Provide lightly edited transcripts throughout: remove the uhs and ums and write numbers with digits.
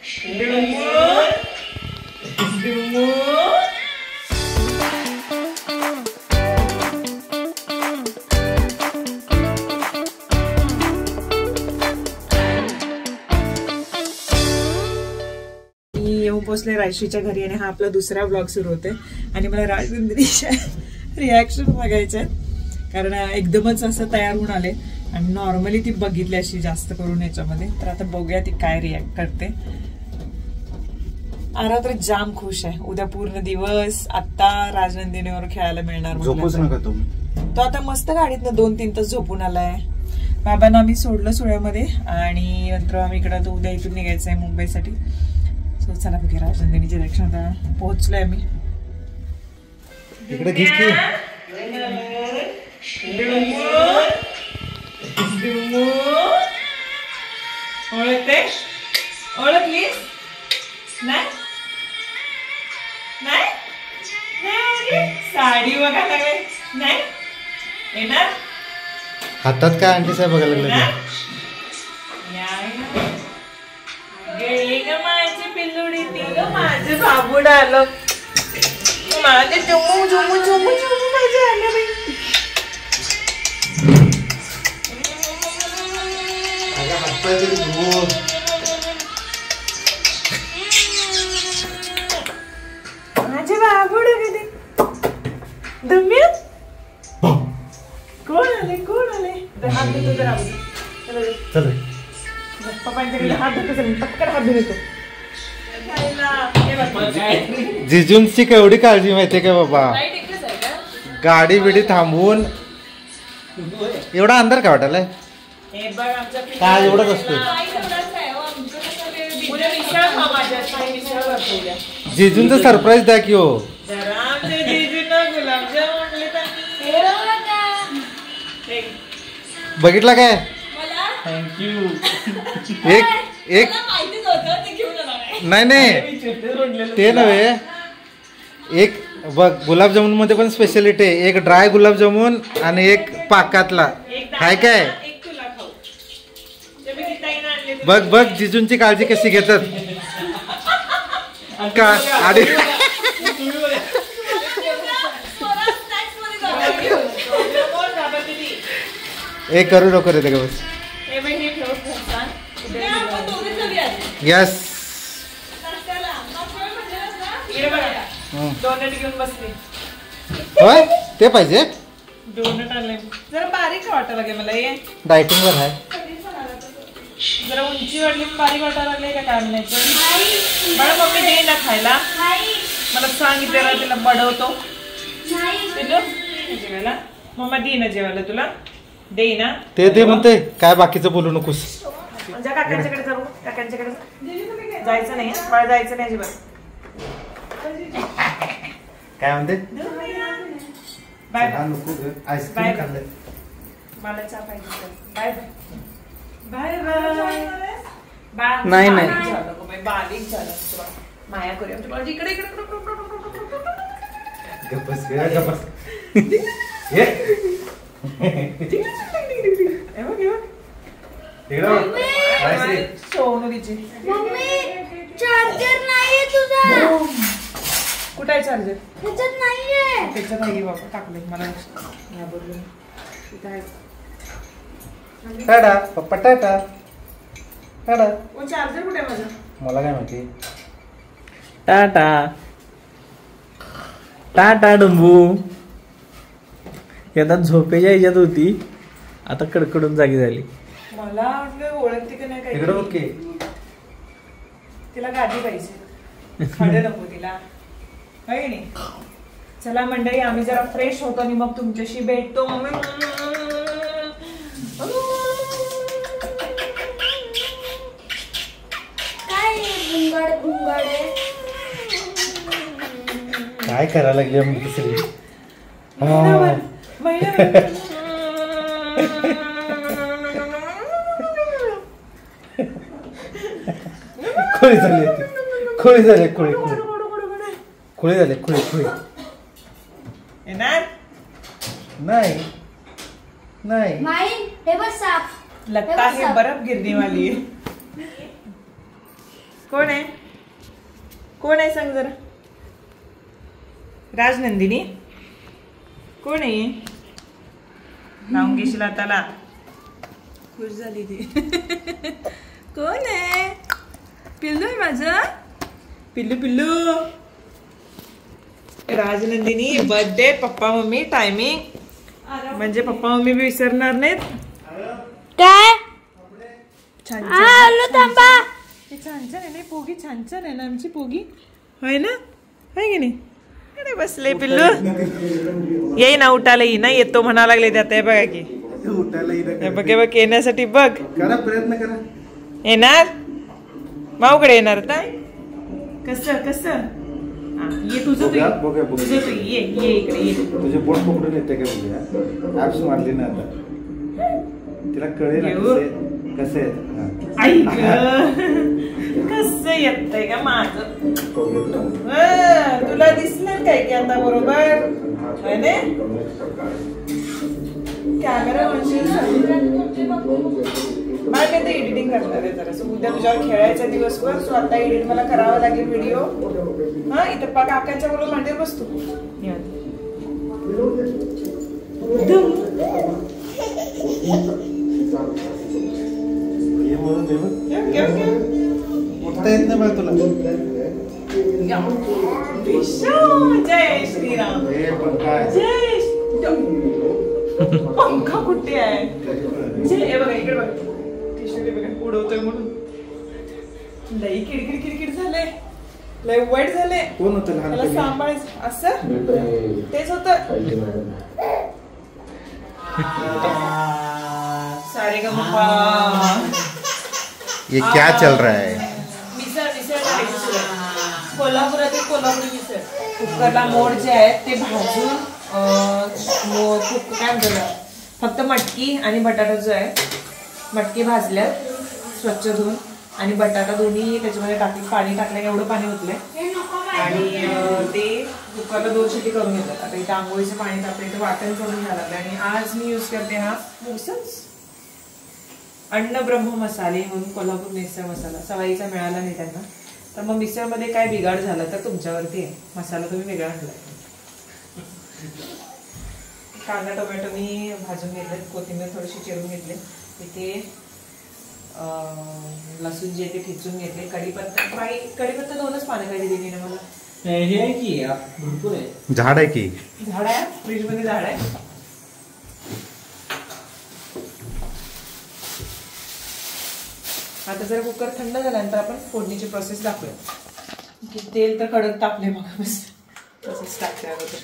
येऊन पोचले रायश्रीच्या घरी आणि हा आपला दुसरा ब्लॉग सुरू होते आणि मला राजनंदिनीच्या रिॲक्शन बघायचे कारण एकदमच असं तयार होऊन आले आणि नॉर्मली ती बघितली अशी जास्त करून याच्यामध्ये. तर आता बघूया ती काय रिॲक्ट करते. आरा तर जाम खुश आहे. उद्या पूर्ण दिवस आता राजनंदिनीवर खेळायला मिळणार. तो आता मस्त गाडीतनं 2-3 तास झोपून आलाय. बाबांना आम्ही सोडलं सुळ्यामध्ये आणि नंतर आम्ही इकडं उद्या इथून निघायचंय मुंबईसाठी. सो चला बघूया राजनंदिनीची रिॲक्शन. आता पोहोचलोय आम्ही. ओळखते? ओळखलीस? नाही साडी बघायला लागले. नाही येणार हातात काय आणखी साहेब बघायला लागले. माझी पिल्लुडी ती ग माझे बाबूड आलं. माझे झुमू झुमू झुमू झुमू माझे आले बाई. माझे बाबूड कधी दम्या कोण आले कोण आले. हात देतो तर चल पप्पांच्याकडे हात देतो. चल पटकन हात धुवून येतो. जिजूंची केवढी काळजी माहितीये का बाबा. गाडी बिडी थांबवून एवढा अंधार का वाटायलाय. काय एवढंच असतो. जिजूंचं सरप्राईज द्या की हो. बघितला काय. थँक्यू. एक नाही ते नव्हे. एक बघ गुलाबजामुन मध्ये पण स्पेशालिटी आहे. एक ड्राय गुलाबजामुन आणि एक पाकातला. काय काय बघ बघ जिजूंची काळजी कशी घेतात का. आणि एक करू नको रे का बस. यस डोनट घेऊन बसले. होय ते पाहिजे. डोनट आणले जरा बारीक वाटायला लागले मला. हे डायटिंग वर आहे. जरा उंची वाढली बारीक वाटायला लागले का काय म्हणायचं. मला मम्मी दे ना खायला. मला सांगितलं तिला बडवतो जेवायला. मम्मा दे ना जेवायला तुला दे ना. ते म्हणते काय बाकीचं बोलू नकोस. म्हणजे काकांच्याकडे जाऊ. काकांच्याकडे जायचं नाही मला जायचं नाही अजिबात. काय म्हणते बाय आईस्क्रीम खाल्लंय. मला चहा पाहिजे. Bye bye bye bye. नाही नाही बारीक झालं. माया करूया इकडे इकडे. सोनूची चार्जर नाहीये तुझा. कुठे आहे चार्जर. त्याच्यात नाहीये. त्याच्यात नाही बाबा टाकले मला. टाटा पप्पा टाटा टाटा. चार्जर कुठे आहे माझं. मला काय माहिती. टाटा टाटा डंबू. आता झोपेच्या ह्याच्यात होती आता कडकडून जागी झाली. मला वाटलं ओळखते का नाही. काय ओके. तिला गाडी पाहिजे. खाडे नको तिला काही नाही. चला मंडळी आम्ही जरा फ्रेश होतो आणि मग तुमच्याशी भेटतो. काय करायला लागली मग दुसरी. खोळी झाली खोळी झाली खोळी खोळी खोळी झाली खोळी खोळी. येणार नाही नाही हे बस साफ लगता है बर्फ गिरने वाली है. कोण आहे? कोण आहे सांग जरा. राजनंदिनी कोण आहे? लावून घेशील हाताला. खुश झाली ती. कोण आहे? पिल्लू आहे माझं. पिल्लू पिल्लू. Rajnandini birthday papa mummy timing म्हणजे पप्पा मम्मी बी विसरणार नाहीत. काय छान आलो थांबा. छान छान आहे ना पोगी. छान छान आहे ना आमची पोगी. होय ना? आहे की नाही? अरे बसले पिल्लू. येई ना उठायला येई ना. येतो म्हणा लागले त्यात. हे बघा की बघ बघ येण्यासाठी बघ. प्रयत्न करा. येणार माऊकडे येणार आता. कसं कसं ये तुझं तुझं तू ये इकडे ये. तुझे बोट पकडून येते का? बघूया ऍप्स मारली ना आता. तिला कळेल कसं आहे. कसं येतंय का माझं. तुला दिसलं काय की आता बरोबर कॅमेरा मला काय ते एडिटिंग करणार आहे जरा. उद्या तुझ्यावर खेळायचा दिवसभर. सो आता एडिट मला करावा लागेल व्हिडिओ. हा इथं पा काकांच्या बरोबर मांडीवर बसतो. येत नाही बघ तुला. जय श्रीराम. जय पंखा कुठे आहे? जय बघा इकडे बघा. टिशू बघा उडवतोय म्हणून. लई किडकिड किडकिड झालंय. लय वाईट झालंय. कोण होतं लहान? त्याला सांभाळायचं असं तेच होत. सारे गप्पा. ये क्या चल रहा है? मिसळ मिसळ कोल्हापुरातील कोल्हापुरी मिसळ. कुकरला मोड जे आहेत ते भाजून काय म्हणतात फक्त मटकी आणि बटाटा जो आहे. मटकी भाजल्या स्वच्छ धुवून आणि बटाटा दोन्ही त्याच्यामध्ये टाकले. पाणी टाकलं एवढं पाणी ओतलंय आणि ते कुकरला 2 शिटी करून घेतात. आता इथे आंघोळीचं पाणी टाकलं. इथे वाटण करून घ्यायला लागलं. आणि आज मी यूज करते हा मोसच अन्न ब्रह्म मसाले म्हणून कोल्हापूर मिसळ मसाला. सवाईचा मिळाला नाही त्यांना. तर मग मिसळमध्ये काय बिघाड झाला तर तुमच्यावरती आहे. मसाला तुम्ही वेगळा आणला. कांदा टोमॅटो मी भाजून घेतले. कोथिंबीर थोडीशी चिरून घेतले. इथे लसूण जे ते ठेचून घेतले. कढीपत्ता 2च पानं खाली दिली ना मला. हे आहे की भरपूर आहे. झाड आहे की. झाड आहे फ्रीज मध्ये. झाड आहे. आता जर कुकर थंड झाल्यानंतर आपण फोडणीची प्रोसेस दाखवूया. तेल तर कडक तापले बघा. बस तसंच टाकते अगोदर.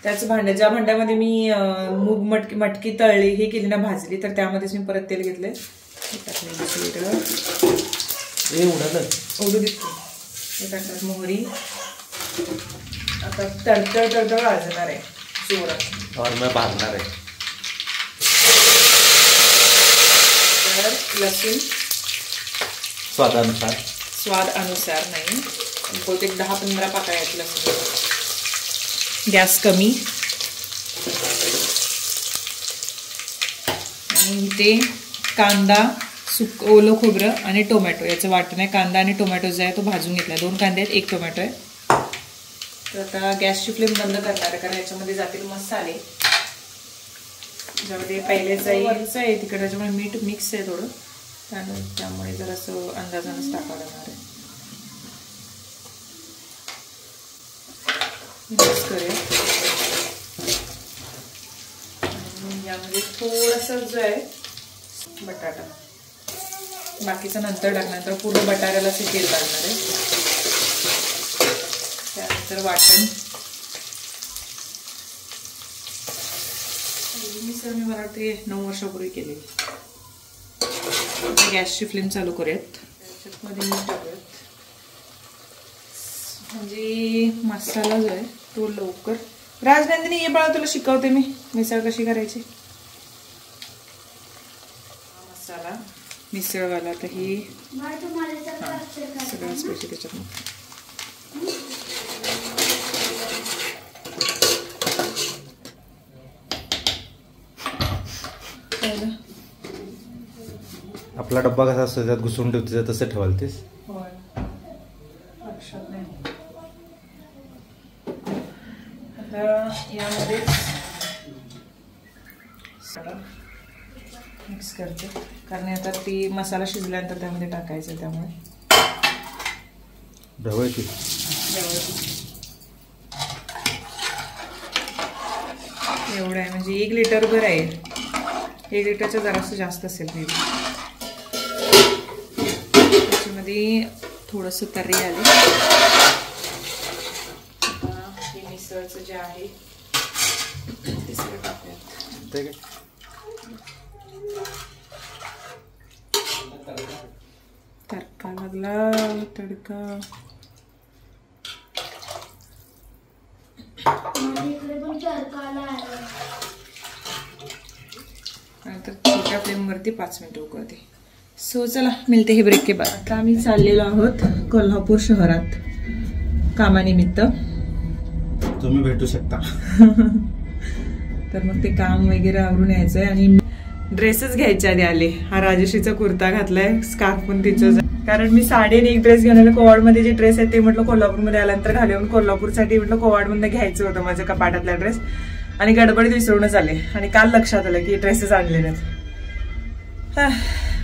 त्याच भांड्या ज्या भांड्यामध्ये मी मूग मटकी तळली हे केली ना भाजली तर त्यामध्येच मी परत तेल घेतलंय. ओढू दिसतो. हे टाकतात मोहरी. आता तडतड तडतड भाजणार आहे जोरात. और मैं भाजणार आहे. लसूण स्वादानुसार. स्वाद अनुसार नाही बहुतेक 10-15 पाकळ्या आहेत लसूण. गॅस कमी. आणि इथे कांदा ओलं खोबरं आणि टोमॅटो याचं वाटण आहे. कांदा आणि टोमॅटो जो आहे तो भाजून घेतला. 2 कांदे आहेत 1 टोमॅटो आहे. तर आता गॅसची फ्लेम बंद करणार आहे कारण याच्यामध्ये जातील मसाले. ज्यामध्ये पहिले वरचं आहे तिकडे त्याच्यामुळे मीठ मिक्स आहे थोडं. त्यामुळे जरासं अंदाजानंच टाकावं लागणार आहे. मिक्स करूया. यामध्ये थोडासा जो आहे बटाटा. बाकीचं नंतर टाकल्यानंतर पूर्ण बटाट्याला तेल टाकणार आहे. त्यानंतर वाटण. मिसळ मी मला वाटते 9 वर्षापूर्वी केली. गॅसची फ्लेम चालू करूयात. त्याच्यामध्ये मीठ टाकूयात म्हणजे मसाला जो आहे तो लवकर. राजनंदिनी ये बाळा तुला शिकवते मी मिसळ कशी करायची. मसाला मिसळवाला तर ही सगळ्याच पैसे त्याच्यात. आपला आपला डब्बा कसा असतो त्यात घुसून ठेवते तसं ठेवाल तेच. लक्षात नाही. आता यामध्ये मिक्स करते कारण आता ती मसाला शिजल्यानंतर त्यामध्ये टाकायचं त्यामुळे ढवळकी एवढं आहे म्हणजे 1 लिटर भर आहे. 1 लिटरचं जरासं जास्त असेल मे बी. त्याच्यामध्ये थोडंसं तर्री आली. हे मिसळचं जे आहे ते सगळं टाकूयात. तडका लागला तडका. नंतर छोट्या फ्लेमवरती 5 मिनिटं उकळते. सो चला मिळते हे ब्रेक के बाद. आता आम्ही चाललेलो आहोत कोल्हापूर शहरात कामानिमित्त. तुम्ही भेटू शकता. तर मग ते काम वगैरे आवरून यायचंय आणि ड्रेसच घ्यायच्या आधी आले. हा राजश्रीचा कुर्ता घातलाय, स्कार्फ पण तिचं. कारण मी साडी आणि 1 ड्रेस घेऊन आले. कोवाड मध्ये जे ड्रेस आहेत ते म्हटलं कोल्हापूरमध्ये आल्यानंतर घालून कोल्हापूरसाठी म्हटलं कोवाड मधनं घ्यायचं होतं माझ्या कपाटातला ड्रेस आणि गडबडीत विसरूनच आले आणि काल लक्षात आलं की ड्रेसेस आणले नाहीत.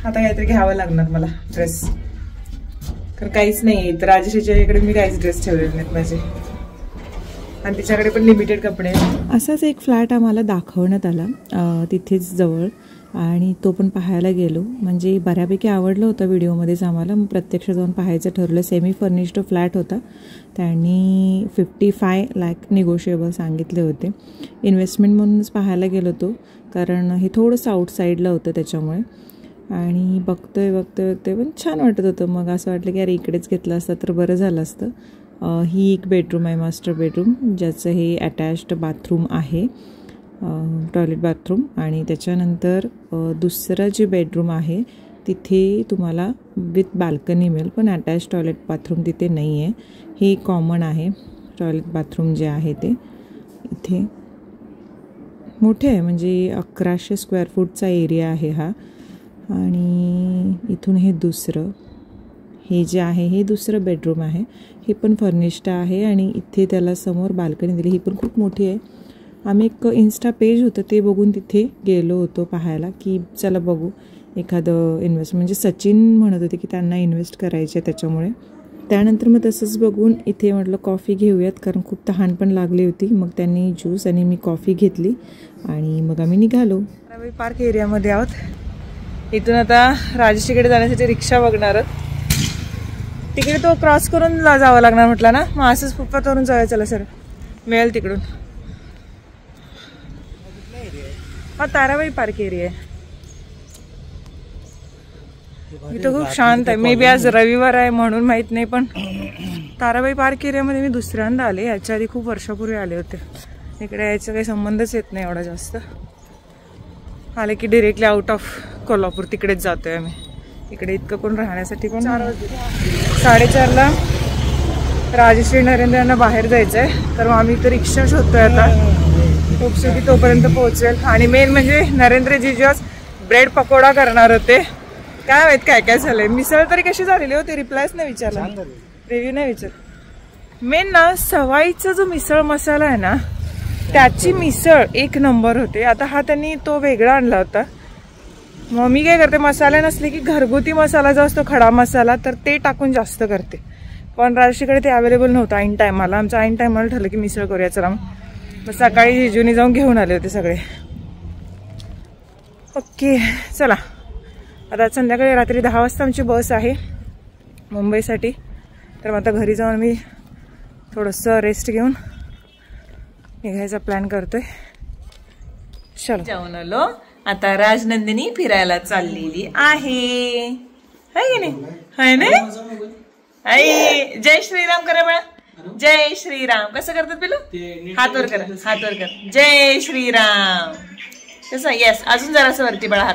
आता काहीतरी घ्यावं लागणार मला ड्रेस कारण काहीच नाही. तर राजश्रीच्या इकडे मी काहीच ड्रेस ठेवलेले नाहीत माझे आणि तिच्याकडे पण लिमिटेड कपडे. असाच एक फ्लॅट आम्हाला दाखवण्यात आला तिथेच जवळ आणि तो पण पाहायला गेलो. म्हणजे बऱ्यापैकी आवडलं होतं व्हिडिओमध्येच आम्हाला. मग प्रत्यक्ष जाऊन पाहायचं ठरलं. सेमी फर्निश्ड फ्लॅट होता. त्यांनी 55 लाख निगोशिएबल सांगितले होते. इन्व्हेस्टमेंट म्हणूनच पाहायला गेलो होतो कारण हे थोडंसं आउटसाईडला होतं त्याच्यामुळे. आणि बघतोय पण छान वाटत होतं. मग असं वाटलं की अरे इकडेच घेतलं असतं तर बरं झालं असतं. ही एक बेडरूम आहे, मास्टर बेडरूम, ज्याचं हे अटॅच्ड बाथरूम आहे, टॉयलेट बाथरूम. आणि त्याच्यानंतर दुसरं जे बेडरूम आहे तिथे तुम्हाला विथ बाल्कनी मिळेल पण अटॅच टॉयलेट बाथरूम तिथे नाही आहे. हे कॉमन आहे टॉयलेट बाथरूम जे आहे ते. इथे मोठे आहे म्हणजे 1100 स्क्वेअर फूटचा एरिया आहे हा. आणि इथून हे दुसरं, हे जे आहे हे दुसरं बेडरूम आहे. हे पण फर्निश्ड आहे आणि इथे त्याला समोर बाल्कनी दिली. ही पण खूप मोठी आहे. आम्ही एक इन्स्टा पेज होतं ते बघून तिथे गेलो होतो पाहायला की चला बघू एखादं इन्व्हेस्ट. म्हणजे सचिन म्हणत होते की त्यांना इन्व्हेस्ट करायचे आहे त्याच्यामुळे. त्यानंतर मग तसंच बघून इथे म्हटलं कॉफी घेऊयात कारण खूप तहान पण लागली होती. मग त्यांनी ज्यूस आणि मी कॉफी घेतली आणि मग आम्ही निघालो. पार्क एरियामध्ये आहोत. इथून आता राजश्रीकडे जाण्यासाठी रिक्षा बघणार आहोत. तिकडे तो क्रॉस करून जावं लागणार म्हटलं ना. मग असंच फुटपाथवरून जाऊया. चला सर मिळेल तिकडून. हा ताराबाई पार्क एरिया आहे. इथं खूप शांत आहे. मे बी आज रविवार आहे म्हणून माहित नाही पण ताराबाई पार्क एरियामध्ये मी दुसऱ्यांदा आले. याच्या आधी खूप वर्षापूर्वी आले होते. इकडे यायचा काही संबंधच येत नाही एवढा जास्त. आले की डिरेक्टली आउट ऑफ कोल्हापूर तिकडेच जातोय आम्ही. इकडे इतकं कोण राहण्यासाठी पण. 4:30ला राजश्री नरेंद्र यांना बाहेर जायचं आहे तर मग आम्ही इथं रिक्षा शोधतोय आता. खूपसुटी तोपर्यंत पोहोचेल. आणि मेन म्हणजे नरेंद्रजी आज ब्रेड पकोडा करणार होते. काय माहित काय काय झालंय. मिसळ तरी कशी झालेली होती रिप्लायच नाही विचारला, रिव्ह्यू नाही विचार. मेन ना सवाईचा जो मिसळ मसाला आहे ना त्याची मिसळ 1 नंबर होते. आता हा त्यांनी तो वेगळा आणला होता. मग मी काय करते मसाले नसले की घरगुती मसाला जो असतो खडा मसाला तर ते टाकून जास्त करते. पण राजश्रीकडे ते अवेलेबल नव्हतं ऐन टायमाला. आमचं ऐन टायमाला ठरलं की मिसळ करूया चला. मग सकाळी जिजूनी जाऊन घेऊन आले होते सगळे. ओके चला आता संध्याकाळी रात्री 10 वाजता आमची बस आहे मुंबईसाठी. तर मग आता घरी जाऊन मी थोडंसं रेस्ट घेऊन निघायचा प्लॅन करतोय. चलो जाऊन आलो. आता राजनंदिनी फिरायला चाललेली आहे. हाय की नाही? हाय ना? जय श्रीराम करा बळा. जय श्रीराम कसं करतात पिलू? हात वर करा, हात वर कर. जय श्रीराम कसं? येस अजून जरासं वरती बळा हात.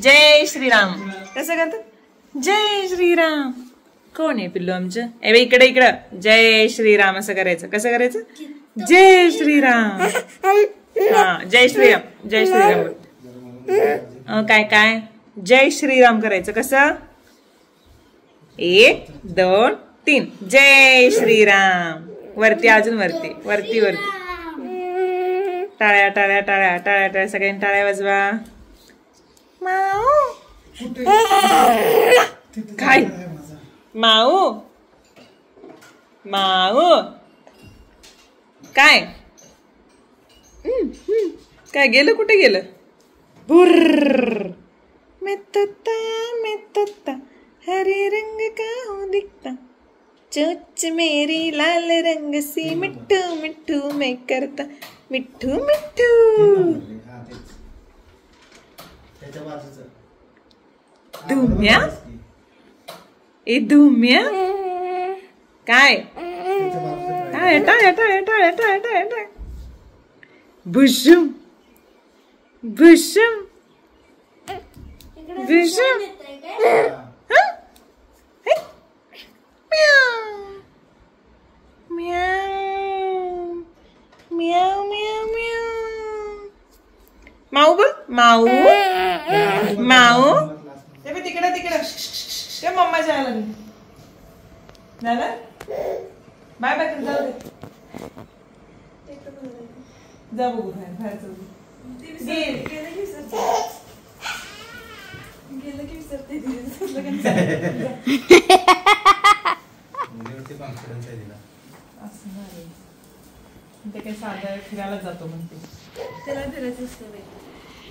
जय श्रीराम कसं करतात? जय श्रीराम. कोण आहे पिल्लू आमचं? इकडे इकडं. जय श्रीराम असं करायचं. कसं करायचं? जय श्रीराम. हा जय श्रीराम, जय श्रीराम. काय काय जय श्रीराम करायचं. कसं 1 2 3 जय श्रीराम. वरती अजून वरती वरती वरती. टाळ्या टाळ्या टाळ्या टाळ्या टाळ्या सगळ्यांनी टाळ्या वाजवा. माऊ काय माऊ माऊ काय काय गेलं कुठे गेलं. बुर्र मैं हरे रंग का हूँ दिखता चोच मेरी लाल रंग सी मिट्टू मिट्टू मैं करता मिट्टू मिट्टू. धुम्या ए धुम्या काय टाळ्या टाळ्या टाळ्या टाळ्या टाळ्या टाळ्या टाळ्या. भुशुम भुशुम भुशुम. माऊ बोल माऊ माऊ. ते तिकडे तिकडे ते मम्मा जायला झालं. बाय बाय जाऊ दे. जा बघू बाहेर बाहेर जाऊ. गेलं की विसरते. ते काही साधं फिरायला जातो म्हणते. त्याला फिरायचं असतं.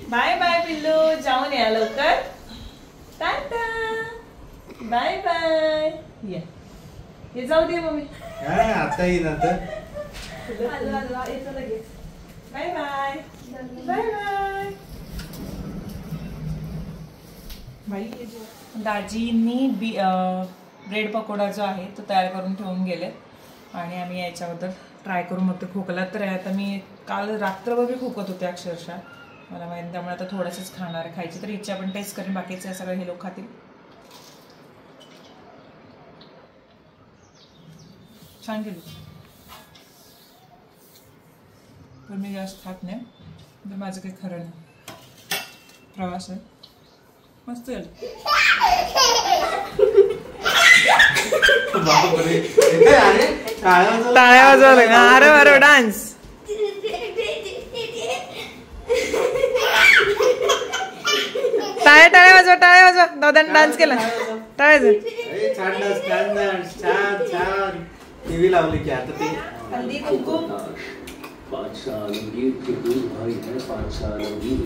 बाय बाय पिल्लू. जाऊन या लवकर. Tata bye bye. या हे जाऊ दे मम्मी. आता येईल आता. येतो लगेच. Bye bye bye bye. दाजींनी ब्रेड पकोडा जो आहे तो तयार करून ठेवून गेले आणि आम्ही याच्याबद्दल ट्राय करू. मग ते खोकला तर आता मी काल रात्रभर खोकत होते अक्षरशः. मला माहिती त्यामुळे आता थोडंसंच खाणार. खायची तर इच्छा पण टेस्ट करेन. बाकीचे सगळे हे लोक खातील. छान केलं. पण मी जास्त खात नाही. तर माझं काही खरं नाही. प्रवास आहे मस्त झालं. टाळ्या वाजवलं. अरे अरे डान्स. टाळ्या टाळ्या वाजवा टाळ्या वाजवा. दादाने डान्स केला. टाळ्या टीव्ही लावली की आता ते हल्दी कुंकुम. बादशाह आलमगीर के दूर भाई है. बादशाह आलमगीर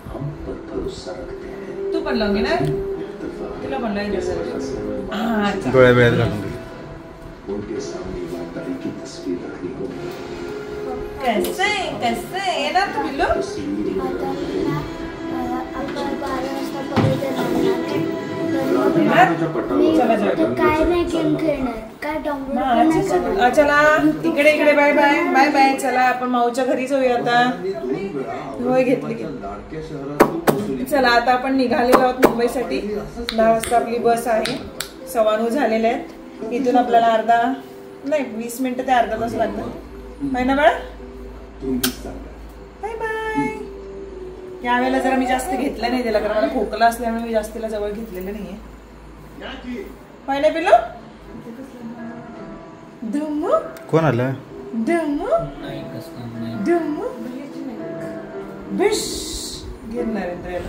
हम पर भरोसा रखते हैं. तू पण लावून ना तुला पण डोळ्या वेळात घालून घे. उनके सामने ईमानदारी की तस्वीर रखने को कैसे येणार तू पिल्लू. चला इकडे इकडे बाय बाय बाय बाय. चला आपण माऊच्या घरी जाऊया आता. होय घेतली. चला आता आपण निघालेलो आहोत मुंबईसाठी. 10 वाजता आपली बस आहे. 9:15 झालेले आहेत. इथून आपल्याला अर्धा नाही 20 मिनिटं ते अर्धा तास लागतात. बाय ना बाळा. Bye bye. यावेळेला जरा मी जास्त घेतलं नाही त्याला कारण मला खोकला असल्यामुळे मी जास्त तिला जवळ घेतलेलं नाहीये. होय ना पिल्लू. धुमू कोण आलं. धुमू धुमू बिश घेणार आहे.